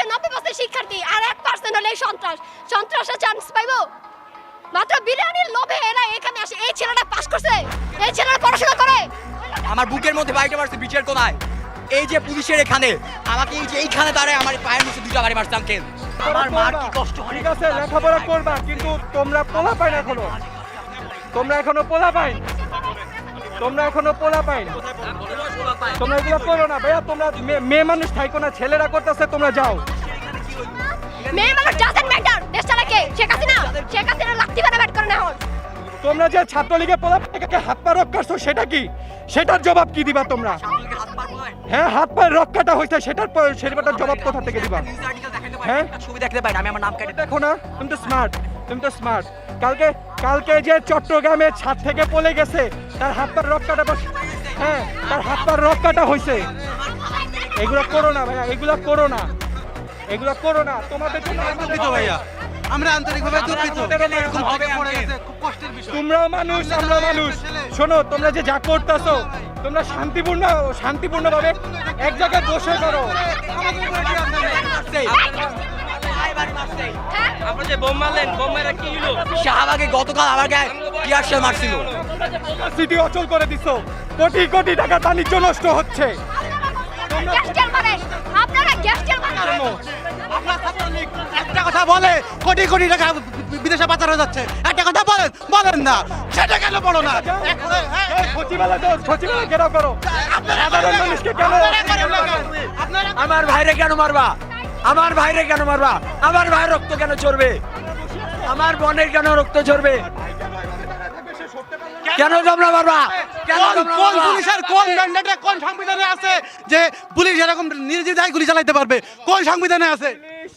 দেশের 90% শিক্ষার্থী আর 1% হলে সন্ত্রাসের চান্স পাইবো। মাত্র বিরিয়ানির লোভে এরা এখানে আসে। এই ছেলেটা পাস করছে, এই ছেলেটা পড়াশোনা করে। আমার বুকের মধ্যে বাড়িটা মারছে বিচের কোনায়। এই যে পুলিশের এখানে আমাকে এই যে এইখানে দাঁড়ায় আমার পায়ের নিচে দুটো বাড়ি মারছে আঙ্কেল। আমার মার কি কষ্ট হয়। ঠিক আছে লেখাপড়া করবা, কিন্তু তোমরা পোলা পাইন এখনো। তোমরা এখনো পোলা পাইন। তোমরা এখনো পোলা পাইন। তোমরা এগুলো করো না ভাইয়া। তোমরা মেয়ে মানুষ থাইকো না, ছেলেরা করতেছে, তোমরা যাও। মেয়ে মানুষ ডাজন্ট ম্যাটার। দেশ চালাকে শেখ হাসিনা, শেখ হাসিনা লাত্তি বানা ব্যাট করে না এখন। তোমরা যে ছাত্রলীগে পোলা পাইকে হাত পা রক করছো, সেটা কি? সেটার জবাব কি দিবা তোমরা? হ্যাঁ, হাত পা রক কাটা হইছে, সেটার জবাব কোথা থেকে দিবা? হ্যাঁ, ছবি দেখতে পাই আমি আমার নাম কেটে দেখো না, তুমি তো স্মার্ট, তুমি তো স্মার্ট। কালকে যে চট্টগ্রামে ছাদ থেকে পড়ে গেছে, তার হাত পার রক কাটা, হ্যাঁ তার হাত পার রক কাটা হয়েছে। এগুলো করো না ভাইয়া, এগুলো করো না, এগুলো করো না। তোমাদের জন্য দুঃখিত ভাইয়া, আমরা আন্তরিকভাবে দুঃখিত। এরকম হবে পড়ে গেছে, খুব কষ্টের বিষয়। তোমরাও মানুষ, আমরা মানুষ। শোনো, তোমরা যে যা করতেছো, তোমরা শান্তিপূর্ণভাবে এক জায়গায় বসে করো। আপনি যে বোম মারলেন, বোম মারা কি হলো? শাহবাগে গতকাল আমার গায়ে টিয়ার শেল মারছিল। সিটি অচল করে দিছো, কোটি কোটি টাকা বাণিজ্য নষ্ট হচ্ছে। গ্যাস তেল মারেন, আপনারা গ্যাস তেল মারেন। একটা কথা বলে কোটি কোটি টাকা বিদেশে পাচার হয়ে যাচ্ছে, একটা কথা বলেন না, সেটা কেন বলো না? সচিবালয় ঘেরাও করো। সাধারণ মানুষকে কেন? আমার ভাইরে কেন মারবা? আমার ভাইরে কেন মারবা? আমার ভাইয়ের রক্ত কেন ঝরবে? আমার বোনের কেন রক্ত ঝরবে? কেন তোমরা মারবা? কেন তোমরা কোন মারবা? পুলিশের কোন ম্যান্ডেটে, কোন সংবিধানে আছে যে পুলিশ এরকম নির্দ্বিধায় গুলি চালাইতে পারবে? কোন সংবিধানে আছে?